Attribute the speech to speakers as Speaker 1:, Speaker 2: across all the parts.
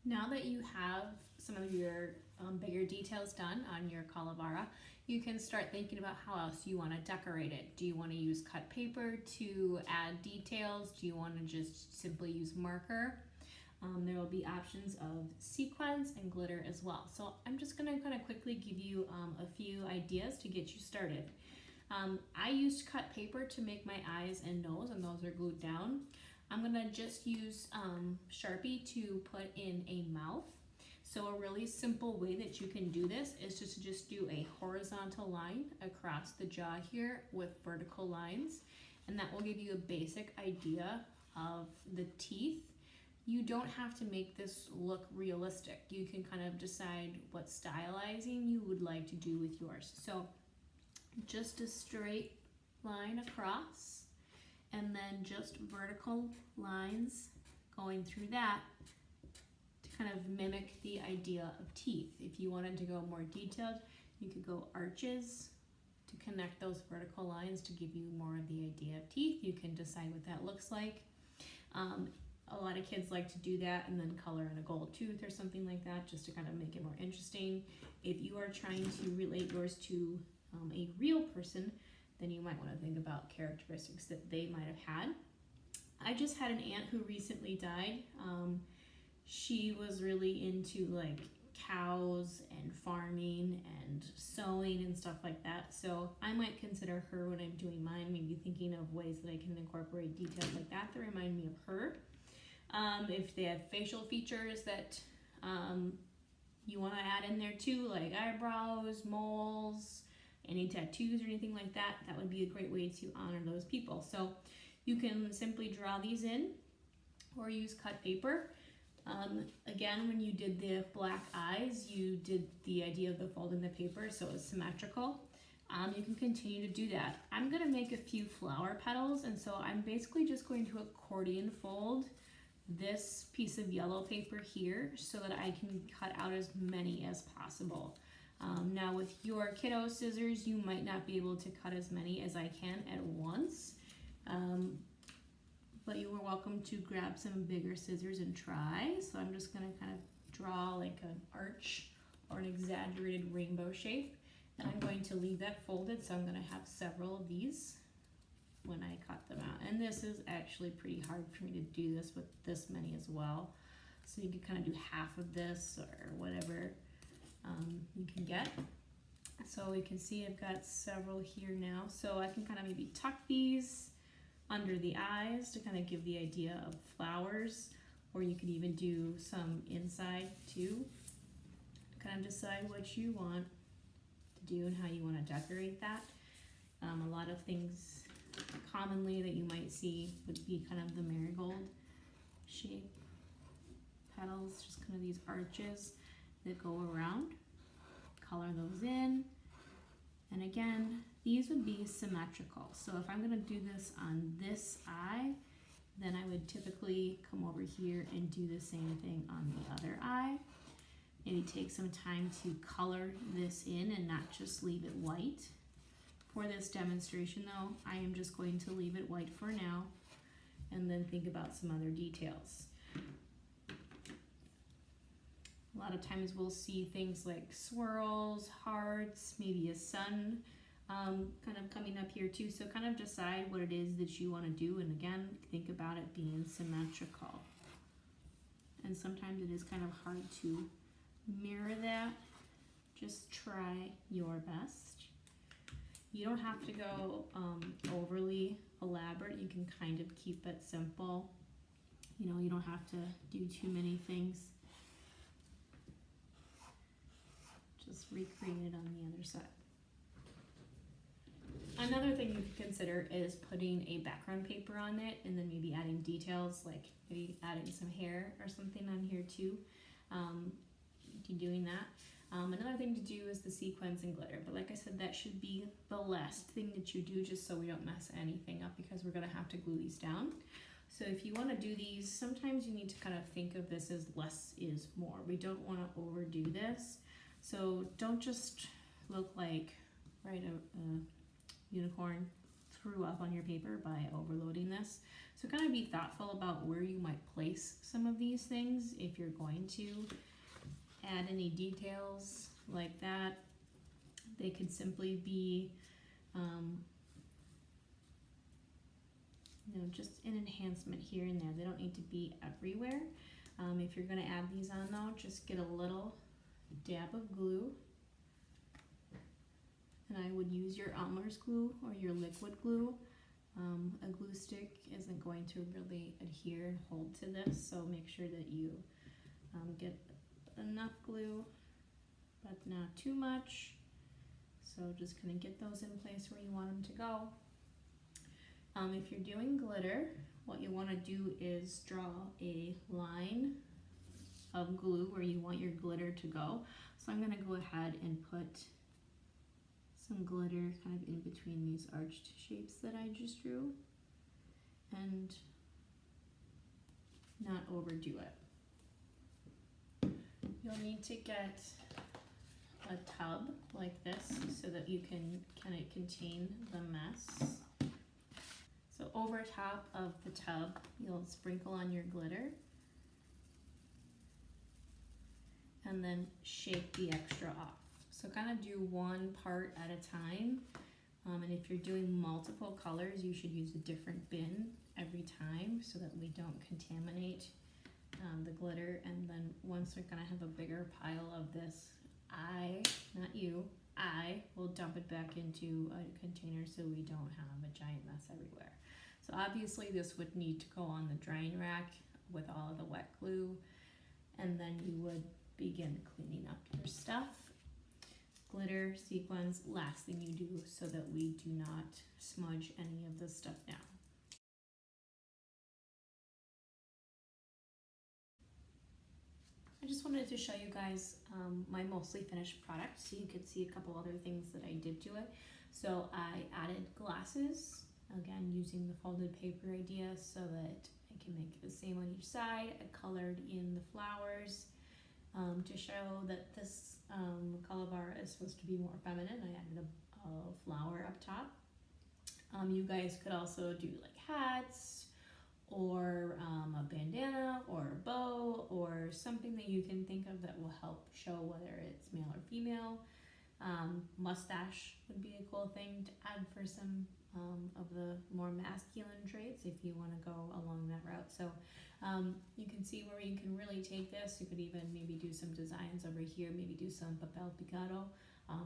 Speaker 1: Now that you have some of your bigger details done on your Calavera, you can start thinking about how else you want to decorate it. Do you want to use cut paper to add details? Do you want to just simply use marker? There will be options of sequins and glitter as well. So I'm just going to kind of quickly give you a few ideas to get you started. I used cut paper to make my eyes and nose, and those are glued down. I'm going to just use Sharpie to put in a mouth. So a really simple way that you can do this is just to do a horizontal line across the jaw here with vertical lines, and that will give you a basic idea of the teeth. You don't have to make this look realistic. You can kind of decide what stylizing you would like to do with yours. So just a straight line across, and then just vertical lines going through that to kind of mimic the idea of teeth. If you wanted to go more detailed, you could go arches to connect those vertical lines to give you more of the idea of teeth. You can decide what that looks like. A lot of kids like to do that and then color in a gold tooth or something like that just to kind of make it more interesting. If you are trying to relate yours to a real person, then you might want to think about characteristics that they might have had. I just had an aunt who recently died. She was really into like cows and farming and sewing and stuff like that. So I might consider her when I'm doing mine, maybe thinking of ways that I can incorporate details like that that remind me of her. If they have facial features that you want to add in there too, like eyebrows, moles, any tattoos or anything like that, that would be a great way to honor those people. So you can simply draw these in or use cut paper. Again, when you did the black eyes, you did the idea of the folding the paper so it's symmetrical. You can continue to do that. I'm going to make a few flower petals, and so I'm basically just going to accordion fold this piece of yellow paper here so that I can cut out as many as possible. Now with your kiddo scissors, you might not be able to cut as many as I can at once, but you are welcome to grab some bigger scissors and try. So I'm just going to kind of draw like an arch or an exaggerated rainbow shape, and I'm going to leave that folded, so I'm going to have several of these when I cut them out. And this is actually pretty hard for me to do this with this many as well. So you can kind of do half of this or whatever you can get. So we can see I've got several here now. So I can kind of maybe tuck these under the eyes to kind of give the idea of flowers, or you could even do some inside too. Kind of decide what you want to do and how you want to decorate that. A lot of things commonly that you might see would be kind of the marigold shape petals, just kind of these arches that go around. Color those in, and again, these would be symmetrical. So if I'm going to do this on this eye, then I would typically come over here and do the same thing on the other eye. Maybe take some time to color this in and not just leave it white. For this demonstration though, I am just going to leave it white for now and then think about some other details. A lot of times we'll see things like swirls, hearts, maybe a sun kind of coming up here too. So kind of decide what it is that you want to do, and again, think about it being symmetrical. And sometimes it is kind of hard to mirror that. Just try your best. You don't have to go overly elaborate. You can kind of keep it simple. You know, you don't have to do too many things. Just recreate it on the other side. Another thing you could consider is putting a background paper on it and then maybe adding details, like maybe adding some hair or something on here too. Doing that. Another thing to do is the sequins and glitter, but like I said, that should be the last thing that you do, just so we don't mess anything up, because we're going to have to glue these down. So if you want to do these, sometimes you need to kind of think of this as less is more. We don't want to overdo this. So don't just look like, right, a unicorn threw up on your paper by overloading this. So kind of be thoughtful about where you might place some of these things if you're going to add any details like that. They could simply be, just an enhancement here and there. They don't need to be everywhere. If you're going to add these on though, just get a little dab of glue. And I would use your Elmer's glue or your liquid glue. A glue stick isn't going to really adhere and hold to this, so make sure that you get enough glue, but not too much. So just gonna get those in place where you want them to go. If you're doing glitter, what you want to do is draw a line of glue where you want your glitter to go. So I'm gonna go ahead and put some glitter kind of in between these arched shapes that I just drew, and not overdo it. You'll need to get a tub like this so that you can kind of contain the mess. So over top of the tub, you'll sprinkle on your glitter and then shake the extra off. So kind of do one part at a time, and if you're doing multiple colors, you should use a different bin every time so that we don't contaminate the glitter. And then once we're gonna have a bigger pile of this, not you, I will dump it back into a container so we don't have a giant mess everywhere. So obviously this would need to go on the drying rack with all of the wet glue, and then you would begin cleaning up your stuff. Glitter, sequins, last thing you do so that we do not smudge any of this stuff down. I just wanted to show you guys my mostly finished product so you could see a couple other things that I did to it. So I added glasses, again using the folded paper idea so that I can make the same on each side. I colored in the flowers to show that this Calavera is supposed to be more feminine. I added a flower up top. You guys could also do like hats or a bandana or a bow or something that you can think of that will help show whether it's male or female. Mustache would be a cool thing to add for some of the more masculine traits if you want to go along that route. So you can see where you can really take this. You could even maybe do some designs over here, maybe do some papel picado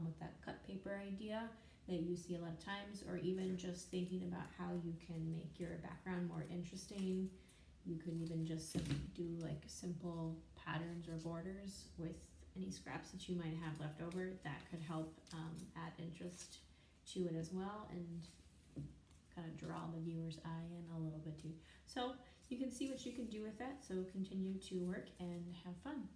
Speaker 1: with that cut paper idea that you see a lot of times, or even just thinking about how you can make your background more interesting. You could even just do like simple patterns or borders with any scraps that you might have left over. That could help add interest to it as well and kind of draw the viewer's eye in a little bit too. So you can see what you can do with that, so continue to work and have fun.